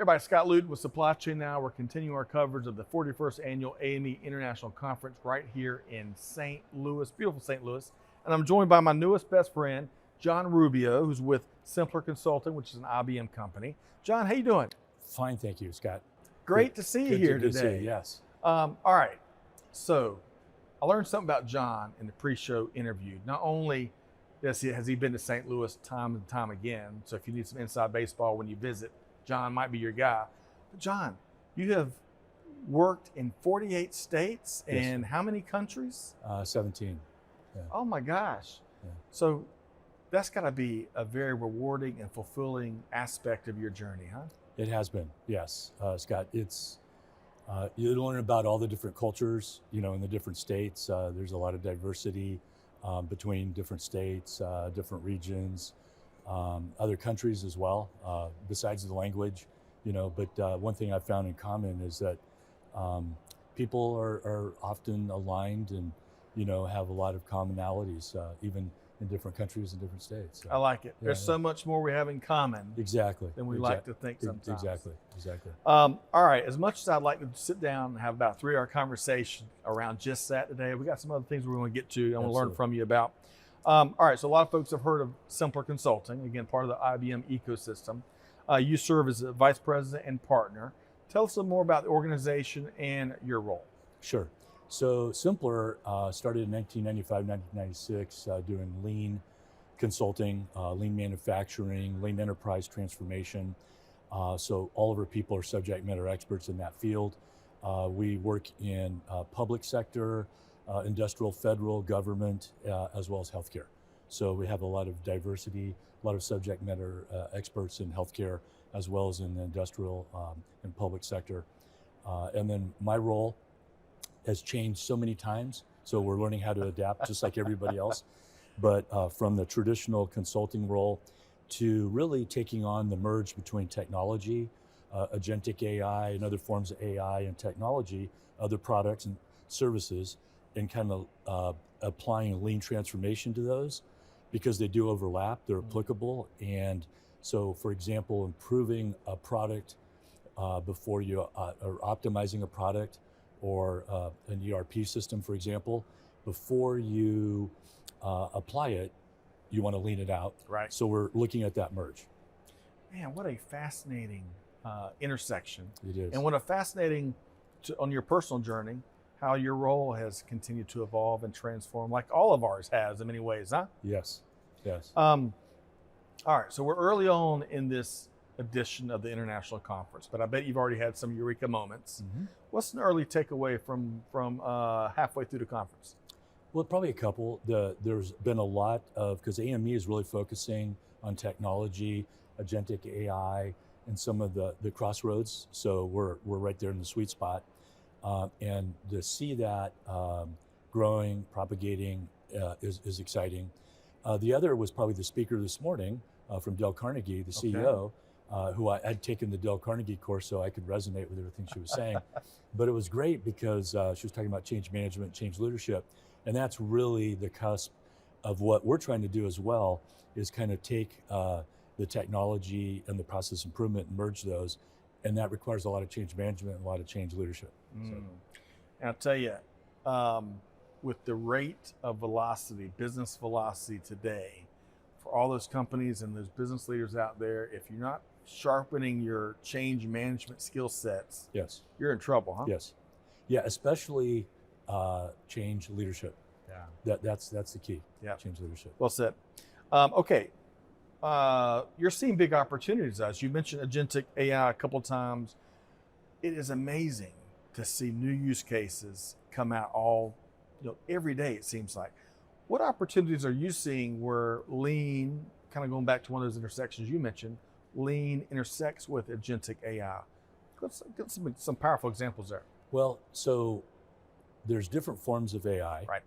everybody, Scott Luton with Supply Chain Now. We're continuing our coverage of the 41st Annual AME International Conference right here in St. Louis, beautiful St. Louis. And I'm joined by my newest best friend, John Rubio, who's with Simpler Consulting, which is an IBM company. John, how you doing? Fine, thank you, Scott. Great to see you here today. Yes. All right, so I learned something about John in the pre-show interview. Not only has he been to St. Louis time and time again, so if you need some inside baseball when you visit, John might be your guy. But John, you have worked in 48 states and how many countries? 17. Yeah. Oh my gosh. Yeah. So that's got to be a very rewarding and fulfilling aspect of your journey, huh? It has been, yes, Scott. It's you learn about all the different cultures, in the different states. There's a lot of diversity between different states, different regions, other countries as well, besides the language, But one thing I've found in common is that people are often aligned and, have a lot of commonalities, even in different countries and different states. So, I like it. There's so much more we have in common than we like to think sometimes. Exactly. All right, as much as I'd like to sit down and have about a 3-hour conversation around just that today, we got some other things we want to get to. I want to learn from you about. All right, so a lot of folks have heard of Simpler Consulting, again, part of the IBM ecosystem. You serve as a vice president and partner. Tell us a little more about the organization and your role. Sure. So Simpler started in 1995, 1996, doing lean consulting, lean manufacturing, lean enterprise transformation. So all of our people are subject matter experts in that field. We work in public sector, industrial, federal, government, as well as healthcare. So we have a lot of diversity, a lot of subject matter experts in healthcare, as well as in the industrial and public sector. And then my role has changed so many times, so we're learning how to adapt just like everybody else. But from the traditional consulting role to really taking on the merge between technology, agentic AI and other forms of AI and technology, other products and services, and kind of applying lean transformation to those because they do overlap, they're applicable. And so, for example, improving a product before you or optimizing a product or an ERP system, for example, before you apply it, you want to lean it out. Right. So we're looking at that merge. Man, what a fascinating intersection. It is. And what a fascinating, on your personal journey, how your role has continued to evolve and transform, like all of ours has in many ways, huh? Yes. All right, so we're early on in this edition of the International Conference, but I bet you've already had some eureka moments. Mm-hmm. What's an early takeaway from halfway through the conference? Well, probably a couple. There's been a lot of, because AME is really focusing on technology, agentic AI, and some of the crossroads. So we're right there in the sweet spot. And to see that growing, propagating is exciting. The other was probably the speaker this morning from Dale Carnegie, the CEO, who I had taken the Dale Carnegie course so I could resonate with everything she was saying. But it was great because she was talking about change management, change leadership. And that's really the cusp of what we're trying to do as well, is kind of take the technology and the process improvement and merge those. And that requires a lot of change management and a lot of change leadership. So. And I'll tell you, with the rate of velocity, business velocity today, for all those companies and those business leaders out there, if you're not sharpening your change management skill sets, yes, you're in trouble, huh? Yes. Yeah, especially change leadership. Yeah. That's the key. Yeah. Change leadership. Well said. Okay. You're seeing big opportunities, as you mentioned agentic AI a couple of times. It is amazing to see new use cases come out every day, it seems like. What opportunities are you seeing where lean, kind of going back to one of those intersections you mentioned, lean intersects with agentic AI? Get some powerful examples there. Well, so there's different forms of AI. Right.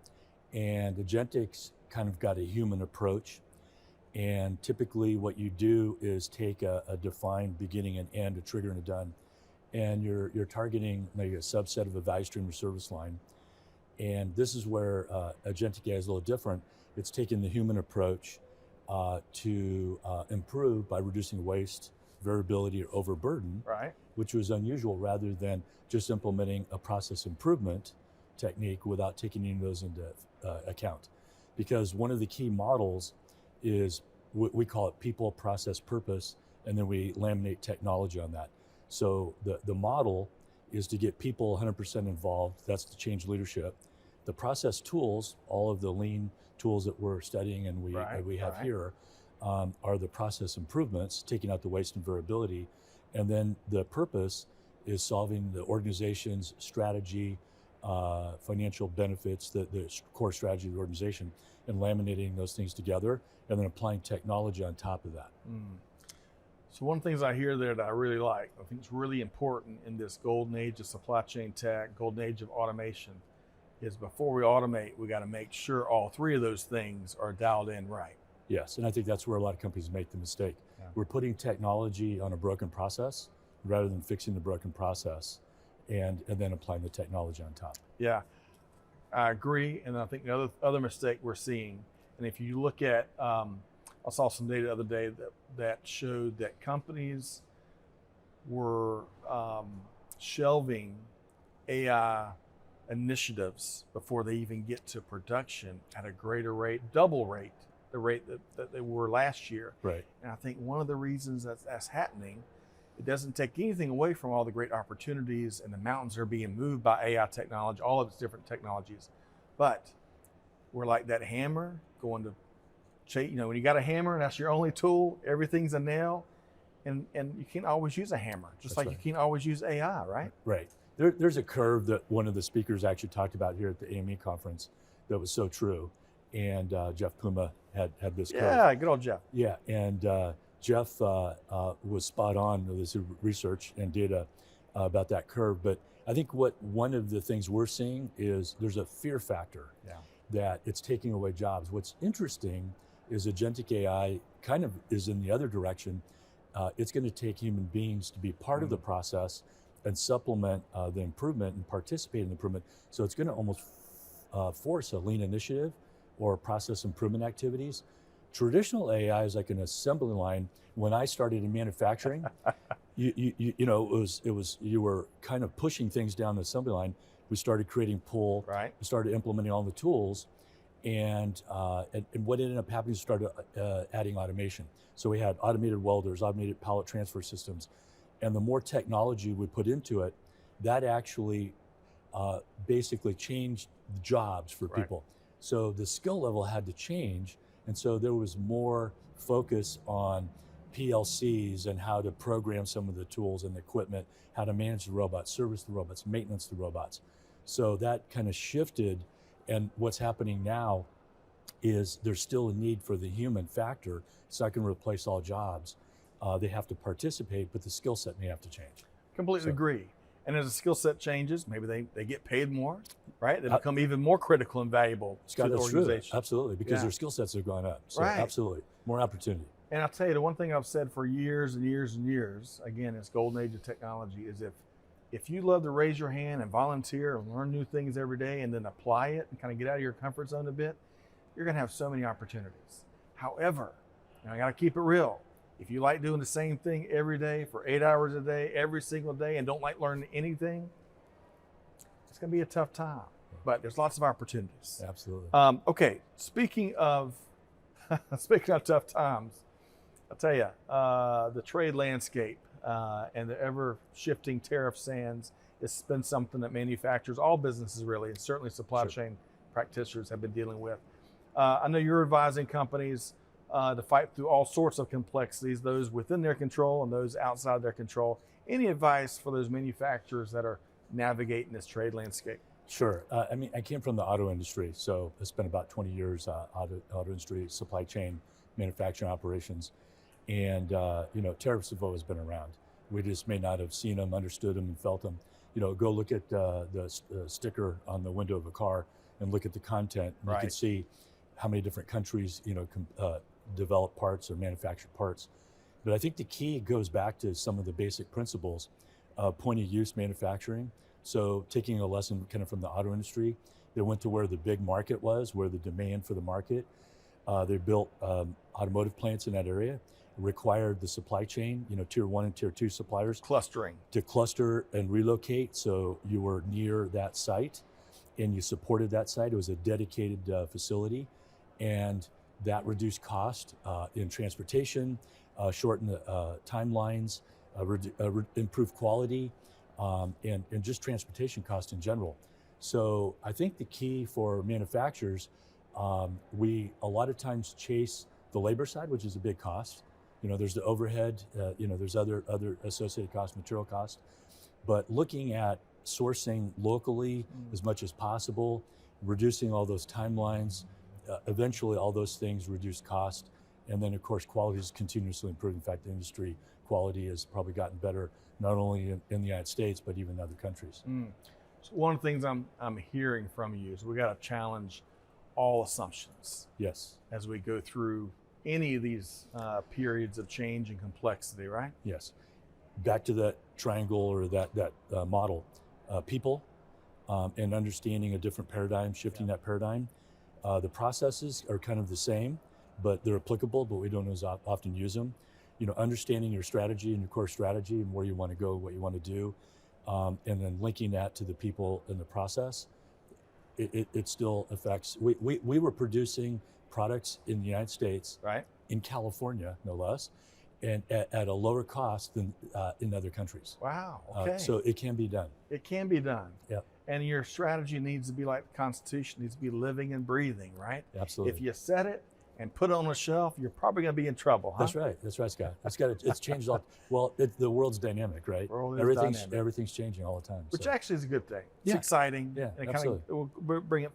And agentic's kind of got a human approach. And typically what you do is take a defined beginning and end, a trigger and a done, and you're targeting maybe a subset of a value stream or service line. And this is where agentic AI is a little different. It's taking the human approach to improve by reducing waste, variability or overburden, Right. which was unusual, rather than just implementing a process improvement technique without taking any of those into account. Because one of the key models is, we call it people, process, purpose, and then we laminate technology on that. So the model is to get people 100% involved. That's the change leadership. The process tools, all of the lean tools that we're studying and we have here, are the process improvements, taking out the waste and variability. And then the purpose is solving the organization's strategy, financial benefits, the core strategy of the organization, and laminating those things together, and then applying technology on top of that. So one of the things I hear there that I really like, I think it's really important in this golden age of supply chain tech, golden age of automation, is before we automate, we got to make sure all three of those things are dialed in right. Yes, and I think that's where a lot of companies make the mistake. Yeah. We're putting technology on a broken process rather than fixing the broken process and then applying the technology on top. Yeah, I agree. And I think the other mistake we're seeing, and if you look at, I saw some data the other day that showed that companies were shelving AI initiatives before they even get to production at a greater rate, double rate, the rate that they were last year. Right. And I think one of the reasons that's happening, it doesn't take anything away from all the great opportunities and the mountains that are being moved by AI technology, all of its different technologies. But we're like that hammer going to chase, when you got a hammer and that's your only tool, everything's a nail, and you can't always use a hammer, just that's like you can't always use AI, right? Right. There's a curve that one of the speakers actually talked about here at the AME conference that was so true. And Jeff Puma had this curve. Yeah, good old Jeff. Yeah, and Jeff was spot on with his research and data about that curve. But I think one of the things we're seeing is there's a fear factor that it's taking away jobs. What's interesting is agentic AI kind of is in the other direction. It's going to take human beings to be part of the process and supplement the improvement and participate in the improvement. So it's going to almost force a lean initiative or process improvement activities. Traditional AI is like an assembly line. When I started in manufacturing, you were kind of pushing things down the assembly line. We started creating pull. Right. We started implementing all the tools, and what ended up happening is we started adding automation. So we had automated welders, automated pallet transfer systems, and the more technology we put into it, that actually basically changed the jobs for people. So the skill level had to change, and so there was more focus on PLCs and how to program some of the tools and the equipment, how to manage the robots, service the robots, maintenance the robots. So that kind of shifted, and what's happening now is there's still a need for the human factor. It's not going to replace all jobs. They have to participate, but the skill set may have to change. Completely agree. And as the skill set changes, maybe they get paid more, right? They become even more critical and valuable to the organization. True. Absolutely, because their skill sets have gone up. So absolutely, more opportunity. And I'll tell you, the one thing I've said for years and years and years, again, it's golden age of technology, is if you love to raise your hand and volunteer and learn new things every day and then apply it and kind of get out of your comfort zone a bit, you're going to have so many opportunities. However, and I got to keep it real, if you like doing the same thing every day for 8 hours a day, every single day, and don't like learning anything, it's going to be a tough time. But there's lots of opportunities. Absolutely. Okay, speaking of tough times, I'll tell you, the trade landscape and the ever-shifting tariff sands has been something that manufacturers, all businesses really, and certainly supply chain practitioners have been dealing with. I know you're advising companies to fight through all sorts of complexities, those within their control and those outside their control. Any advice for those manufacturers that are navigating this trade landscape? Sure. I came from the auto industry, so I spent about 20 years auto industry, supply chain, manufacturing operations. And, tariffs have always been around. We just may not have seen them, understood them, and felt them. Go look at the sticker on the window of a car and look at the content. And you can see how many different countries, develop parts or manufacture parts. But I think the key goes back to some of the basic principles, point of use manufacturing. So taking a lesson kind of from the auto industry, they went to where the big market was, where the demand for the market. They built automotive plants in that area. required the supply chain, tier 1 and tier 2 suppliers Clustering. to cluster and relocate. So you were near that site and you supported that site. It was a dedicated facility, and that reduced cost in transportation, shortened the timelines, improved quality, and just transportation cost in general. So I think the key for manufacturers, we a lot of times chase the labor side, which is a big cost. There's the overhead, there's other associated costs, material costs, but looking at sourcing locally as much as possible, reducing all those timelines, eventually all those things reduce cost. And then of course, quality is continuously improving. In fact, the industry quality has probably gotten better, not only in the United States, but even other countries. So one of the things I'm hearing from you is we got to challenge all assumptions. Yes. As we go through any of these periods of change and complexity, right? Yes. Back to that triangle or that model, people and understanding a different paradigm, shifting that paradigm. The processes are kind of the same, but they're applicable, but we don't as often use them. Understanding your strategy and your core strategy and where you want to go, what you want to do, and then linking that to the people in the process. It still affects. We were producing products in the United States, right, in California, no less, and at a lower cost than in other countries. Wow. Okay. So it can be done. It can be done. Yeah. And your strategy needs to be like the Constitution, needs to be living and breathing, right? Absolutely. If you set it and put it on a shelf, you're probably going to be in trouble, huh? That's right, Scott. It's changed a lot. Well, the world's dynamic, right? Everything's changing all the time. Which so. actually is a good thing. It's Yeah. exciting. Yeah, and it absolutely. We'll bring it,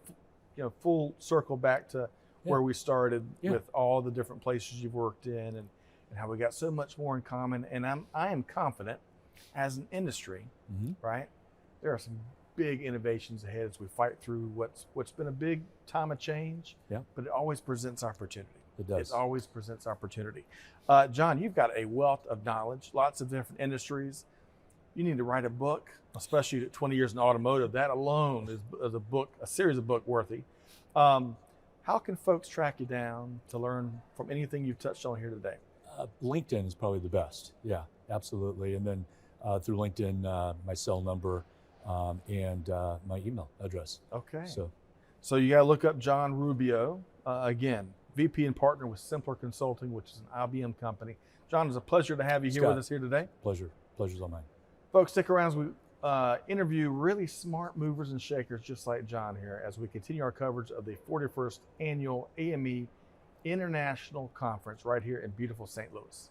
full circle back to where we started with all the different places you've worked in and how we got so much more in common. And I am confident as an industry, right? There are some big innovations ahead as we fight through what's been a big time of change, but it always presents opportunity. It does. It always presents opportunity. John, you've got a wealth of knowledge, lots of different industries. You need to write a book, especially at 20 years in automotive. That alone is a series of book worthy. How can folks track you down to learn from anything you've touched on here today? LinkedIn is probably the best. Yeah, absolutely. And then through LinkedIn, my cell number and my email address. Okay. So you got to look up John Rubio, again, VP and partner with Simpler Consulting, which is an IBM company. John, it's a pleasure to have you here with us here today. Pleasure's all mine. Folks, stick around as we interview really smart movers and shakers just like John here as we continue our coverage of the 41st Annual AME International Conference right here in beautiful St. Louis.